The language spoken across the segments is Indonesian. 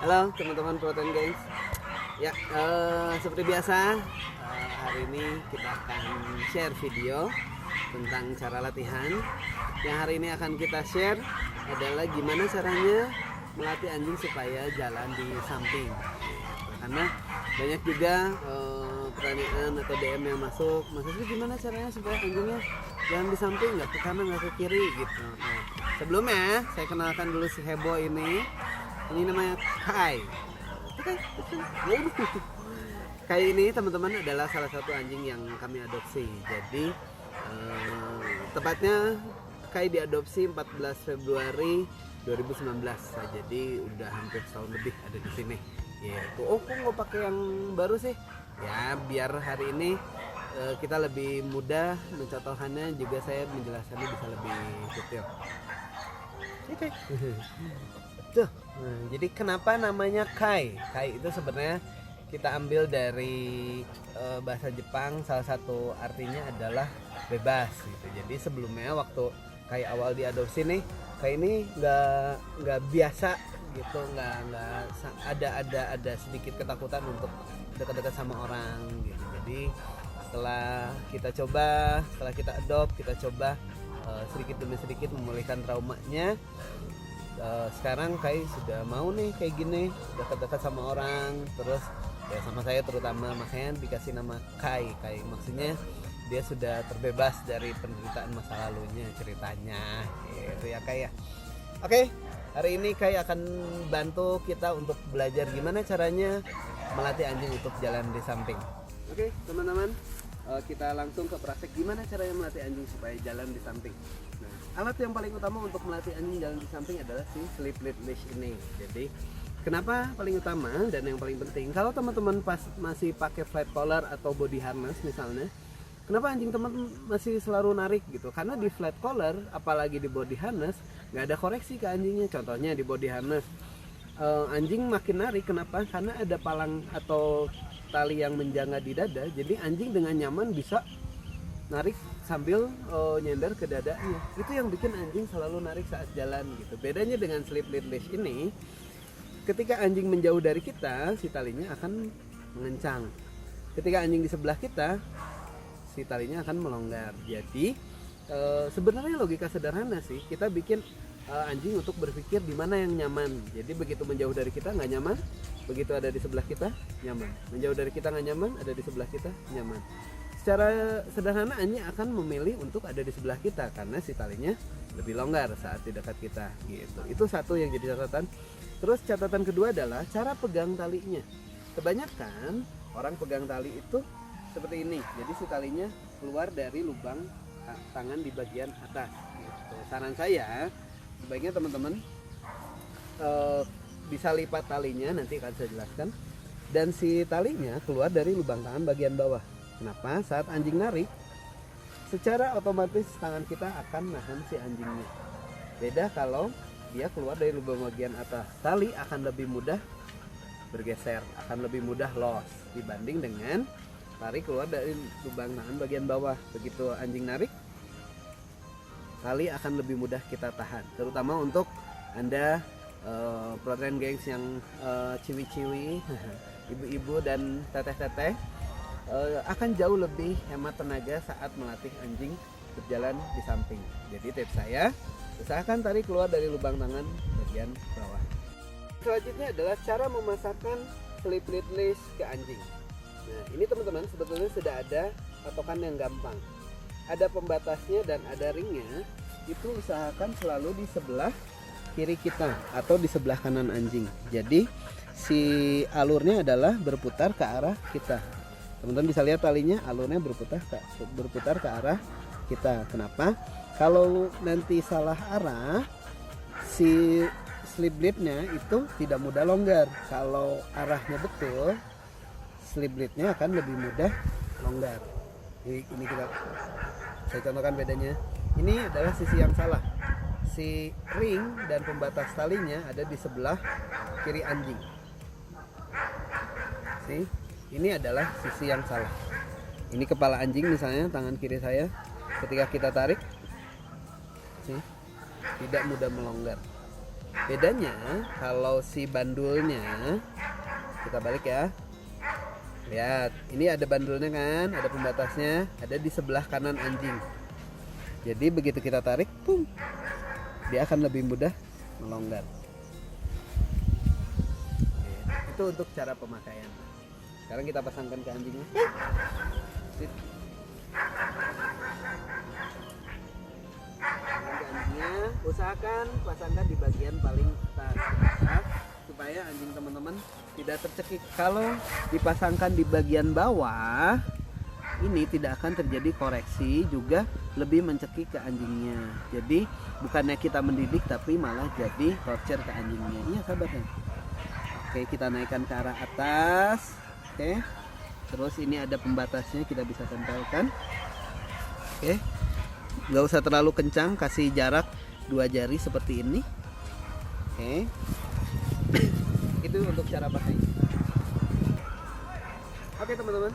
Halo teman-teman Protein Gangs. Ya, seperti biasa hari ini kita akan share video tentang cara latihan. Yang hari ini akan kita share adalah gimana caranya melatih anjing supaya jalan di samping. Karena banyak juga pertanyaan atau DM yang masuk, maksudnya gimana caranya supaya anjingnya jalan di samping, nggak ke kanan nggak ke kiri gitu. Nah, sebelumnya saya kenalkan dulu si heboh ini. Ini namanya Kai. Kai ini teman-teman adalah salah satu anjing yang kami adopsi. Jadi tepatnya Kai diadopsi 14 Februari 2019. Nah, jadi udah hampir setahun lebih ada di sini. Yaitu, kok nggak pakai yang baru sih? Ya biar hari ini kita lebih mudah mencontohkannya, juga saya menjelaskannya bisa lebih detail. Oke. Tuh, jadi kenapa namanya Kai? Kai itu sebenarnya kita ambil dari bahasa Jepang, salah satu artinya adalah bebas gitu. Jadi sebelumnya waktu Kai awal diadopsi nih, Kai ini nggak biasa gitu, nggak ada sedikit ketakutan untuk dekat-dekat sama orang gitu. Jadi setelah kita adopt, kita coba sedikit demi sedikit memulihkan traumanya. Sekarang Kai sudah mau nih kayak gini, dekat-dekat sama orang, terus ya sama saya terutama, makanya dikasih nama Kai. Kai maksudnya dia sudah terbebas dari penderitaan masa lalunya ceritanya gitu ya Kai ya. Oke, hari ini Kai akan bantu kita untuk belajar gimana caranya melatih anjing untuk jalan di samping. Oke teman-teman, kita langsung ke praktek gimana caranya melatih anjing supaya jalan di samping. Nah, alat yang paling utama untuk melatih anjing jalan di samping adalah si slip lead leash ini. Jadi kenapa paling utama dan yang paling penting, kalau teman-teman masih pakai flat collar atau body harness misalnya, kenapa anjing teman masih selalu narik gitu? Karena di flat collar, apalagi di body harness, nggak ada koreksi ke anjingnya. Contohnya di body harness, anjing makin narik, kenapa? Karena ada palang atau tali yang menjangga di dada, jadi anjing dengan nyaman bisa narik sambil nyender ke dadanya. Itu yang bikin anjing selalu narik saat jalan gitu. Bedanya dengan slip lead leash ini, ketika anjing menjauh dari kita, si talinya akan mengencang. Ketika anjing di sebelah kita, si talinya akan melonggar. Jadi sebenarnya logika sederhana sih, kita bikin anjing untuk berpikir di mana yang nyaman. Jadi begitu menjauh dari kita nggak nyaman, begitu ada di sebelah kita nyaman. Menjauh dari kita nggak nyaman, ada di sebelah kita nyaman. Secara sederhana anjing akan memilih untuk ada di sebelah kita karena si talinya lebih longgar saat di dekat kita gitu. Itu satu yang jadi catatan. Terus catatan kedua adalah cara pegang talinya. Kebanyakan orang pegang tali itu seperti ini. Jadi si talinya keluar dari lubang tangan di bagian atas gitu. Saran saya sebaiknya teman-teman bisa lipat talinya, nanti akan saya jelaskan, dan si talinya keluar dari lubang tangan bagian bawah. Kenapa? Saat anjing narik, secara otomatis tangan kita akan nahan si anjingnya. Beda kalau dia keluar dari lubang bagian atas, tali akan lebih mudah bergeser, akan lebih mudah loss dibanding dengan tarik keluar dari lubang tangan bagian bawah. Begitu anjing narik, tali akan lebih mudah kita tahan, terutama untuk Anda Protein Gangs yang ciwi-ciwi, ibu-ibu dan teteh-teteh, akan jauh lebih hemat tenaga saat melatih anjing berjalan di samping. Jadi tips saya, usahakan tarik keluar dari lubang tangan bagian bawah. Selanjutnya adalah cara memasakkan slip lead leash ke anjing. Nah ini teman-teman sebetulnya sudah ada patokan yang gampang. Ada pembatasnya dan ada ringnya. Itu usahakan selalu di sebelah kiri kita atau di sebelah kanan anjing. Jadi si alurnya adalah berputar ke arah kita. Teman-teman bisa lihat talinya, alurnya berputar ke arah kita. Kenapa? Kalau nanti salah arah, si slip leadnya itu tidak mudah longgar. Kalau arahnya betul, slip leadnya akan lebih mudah longgar. Ini saya contohkan bedanya. Ini adalah sisi yang salah. Si ring dan pembatas talinya ada di sebelah kiri anjing. Ini adalah sisi yang salah. Ini kepala anjing misalnya, tangan kiri saya. Ketika kita tarik, tidak mudah melonggar. Bedanya kalau si bandulnya, kita balik ya. Lihat, ini ada bandulnya kan, ada pembatasnya, ada di sebelah kanan anjing. Jadi begitu kita tarik, pum, dia akan lebih mudah melonggar. Itu untuk cara pemakaian. Sekarang kita pasangkan ke anjingnya. Sit. Pasangkan ke anjingnya, usahakan pasangkan di bagian paling atas supaya anjing teman-teman tidak tercekik. Kalau dipasangkan di bagian bawah, ini tidak akan terjadi koreksi, juga lebih mencekik ke anjingnya. Jadi bukannya kita mendidik tapi malah jadi torture ke anjingnya. Iya, sabar ya. Oke, kita naikkan ke arah atas. Oke, terus ini ada pembatasnya, kita bisa tempelkan. Oke, nggak usah terlalu kencang, kasih jarak 2 jari seperti ini. Oke, itu untuk cara pakai. Oke teman-teman,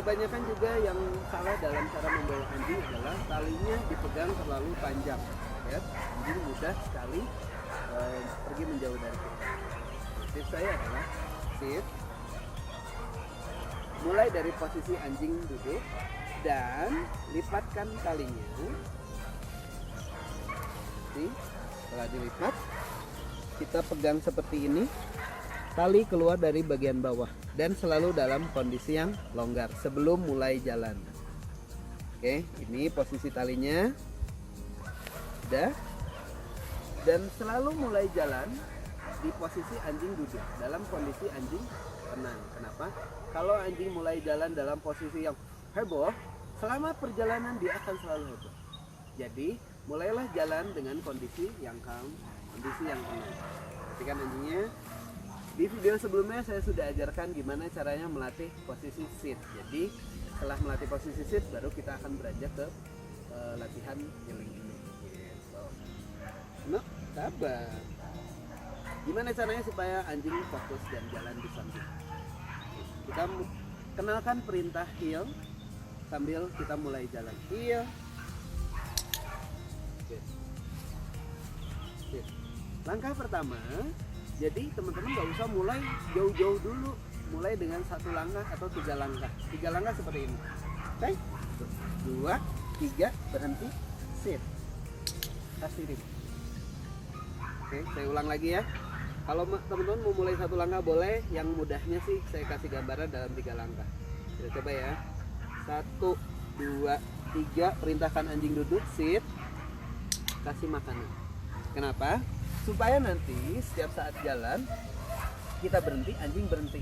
kebanyakan juga yang salah dalam cara membawa anjing adalah talinya dipegang terlalu panjang. Ya, anjing mudah sekali pergi menjauh dari kita. Tips saya adalah mulai dari posisi anjing duduk dan lipatkan talinya. Setelah dilipat, kita pegang seperti ini. Tali keluar dari bagian bawah dan selalu dalam kondisi yang longgar sebelum mulai jalan. Oke, ini posisi talinya. Udah. Dan selalu mulai jalan di posisi anjing duduk dalam kondisi anjing tenang. Kenapa? Kalau anjing mulai jalan dalam posisi yang heboh, selama perjalanan dia akan selalu heboh. Jadi mulailah jalan dengan kondisi yang calm, kondisi yang tenang. Perhatikan anjingnya. Di video sebelumnya saya sudah ajarkan gimana caranya melatih posisi sit. Jadi setelah melatih posisi sit, baru kita akan beranjak ke latihan healing ini. Gitu. Nah, sabar. Gimana caranya supaya anjing fokus dan jalan di samping? Kita kenalkan perintah heel sambil kita mulai jalan. Heel. Langkah pertama, jadi teman-teman nggak usah mulai jauh-jauh dulu. Mulai dengan 1 langkah atau 3 langkah. 3 langkah seperti ini. Oke? 2, 3, berhenti, sit. Kasih rim. Oke, saya ulang lagi ya. Kalau teman-teman mau mulai 1 langkah boleh, yang mudahnya sih saya kasih gambaran dalam 3 langkah. Kita coba ya. 1, 2, 3, perintahkan anjing duduk, sit. Kasih makanan. Kenapa? Supaya nanti setiap saat jalan kita berhenti, anjing berhenti.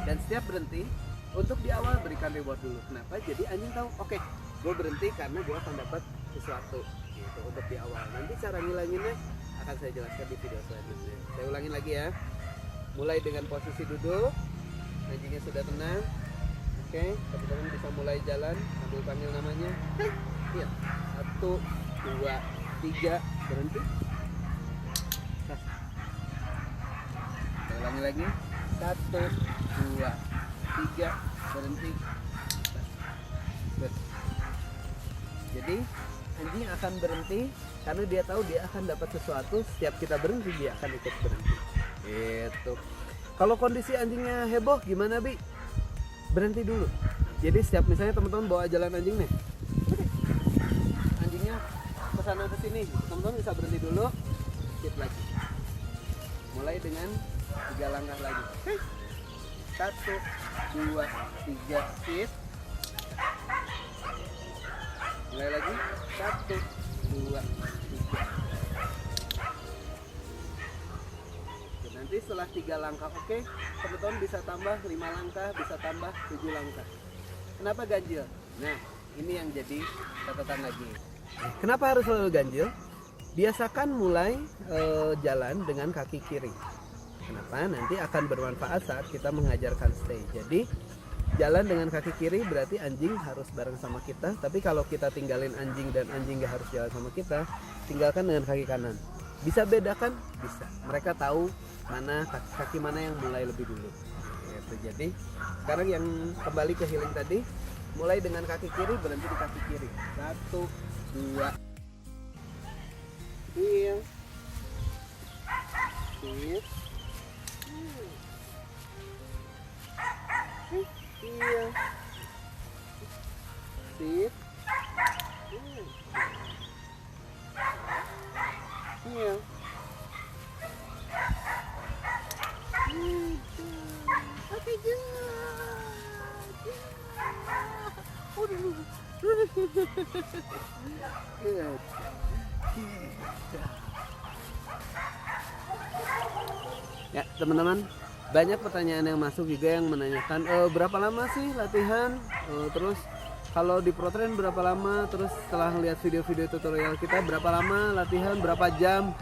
Dan setiap berhenti, untuk di awal berikan reward dulu. Kenapa? Jadi anjing tahu, oke, gue berhenti karena gue akan dapat sesuatu. Gitu, untuk di awal. Nanti cara ngilanginnya akan saya jelaskan di video selanjutnya. Saya ulangin lagi ya. Mulai dengan posisi duduk, anjingnya sudah tenang. Oke, teman-teman bisa mulai jalan sambil panggil namanya. Iya. 1, 2, 3, berhenti. Saya ulangi lagi. 1, 2, 3, berhenti. Jadi anjing akan berhenti karena dia tahu dia akan dapat sesuatu. Setiap kita berhenti, dia akan ikut berhenti. Gitu. Kalau kondisi anjingnya heboh gimana, Bi? Berhenti dulu. Jadi setiap misalnya teman-teman bawa jalan anjing nih, anjingnya kesana ke sini, teman-teman bisa berhenti dulu, sit lagi. Mulai dengan 3 langkah lagi. 1, 2, 3, sit. Mulai lagi. 1, 2, 3. Nanti setelah 3 langkah oke, teman-teman bisa tambah 5 langkah, bisa tambah 7 langkah. Kenapa ganjil? Nah, ini yang jadi catatan lagi. Kenapa harus selalu ganjil? Biasakan mulai jalan dengan kaki kiri. Kenapa? Nanti akan bermanfaat saat kita mengajarkan stay. Jadi jalan dengan kaki kiri berarti anjing harus bareng sama kita. Tapi kalau kita tinggalin anjing dan anjing gak harus jalan sama kita, tinggalkan dengan kaki kanan. Bisa bedakan? Bisa. Mereka tahu mana kaki mana yang mulai lebih dulu. Gitu. Jadi sekarang yang kembali ke healing tadi, mulai dengan kaki kiri, berhenti di kaki kiri. 1, 2, heel. Sip. Iya. Sip. Iya. Oke, ya teman-teman, banyak pertanyaan yang masuk juga yang menanyakan berapa lama sih latihan, terus kalau di ProTrain berapa lama, terus setelah lihat video-video tutorial kita berapa lama latihan, berapa jam.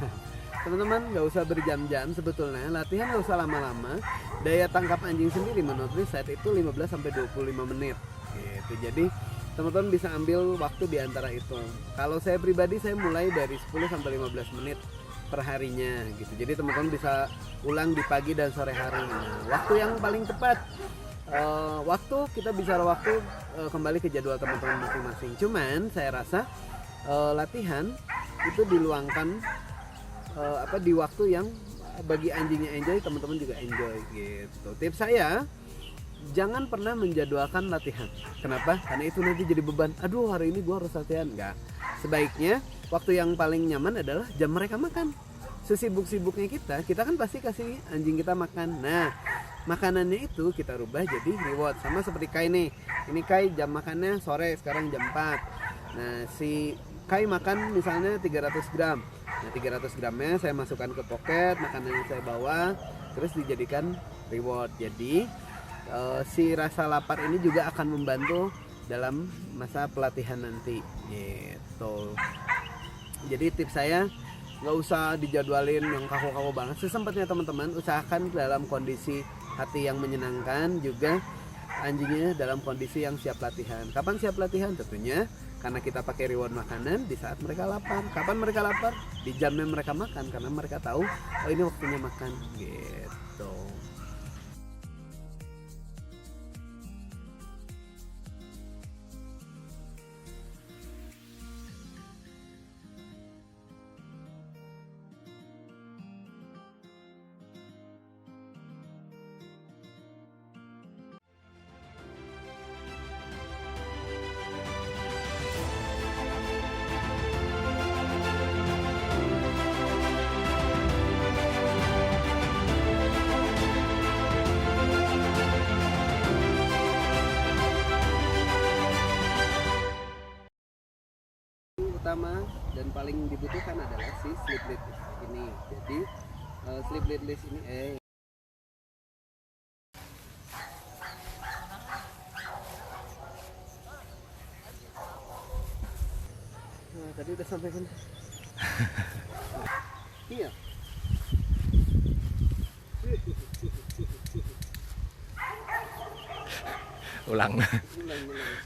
Teman-teman nggak usah berjam-jam, sebetulnya latihan nggak usah lama-lama. Daya tangkap anjing sendiri menurut riset itu 15-25 menit gitu. Jadi teman-teman bisa ambil waktu di antara itu. Kalau saya pribadi saya mulai dari 10-15 menit per harinya gitu. Jadi teman-teman bisa ulang di pagi dan sore hari. Nah, waktu yang paling tepat, waktu kita bicara waktu kembali ke jadwal teman-teman masing-masing. Cuman saya rasa latihan itu diluangkan di waktu yang bagi anjingnya enjoy, teman-teman juga enjoy gitu. Tips saya, jangan pernah menjadwalkan latihan. Kenapa? Karena itu nanti jadi beban. Aduh, hari ini gua harus latihan. Enggak. Sebaiknya waktu yang paling nyaman adalah jam mereka makan. Sesibuk-sibuknya kita kan pasti kasih anjing kita makan. Nah, makanannya itu kita rubah jadi reward. Sama seperti Kai nih. Ini Kai jam makannya sore, sekarang jam 4. Nah, si Kai makan misalnya 300 gram. Nah, 300 gramnya saya masukkan ke pocket, makanan yang saya bawa, terus dijadikan reward. Jadi si rasa lapar ini juga akan membantu dalam masa pelatihan nanti gitu. Jadi tips saya, nggak usah dijadwalin yang kaku-kaku banget, sesempatnya teman-teman. Usahakan dalam kondisi hati yang menyenangkan, juga anjingnya dalam kondisi yang siap latihan. Kapan siap latihan? Tentunya karena kita pakai reward makanan di saat mereka lapar. Kapan mereka lapar? Di jamnya mereka makan, karena mereka tahu oh ini waktunya makan gitu. Utama dan paling dibutuhkan adalah si sleep lead ini. Jadi sleep lead list ini nah, tadi udah sampai kan? Iya. Ulang. Ulang.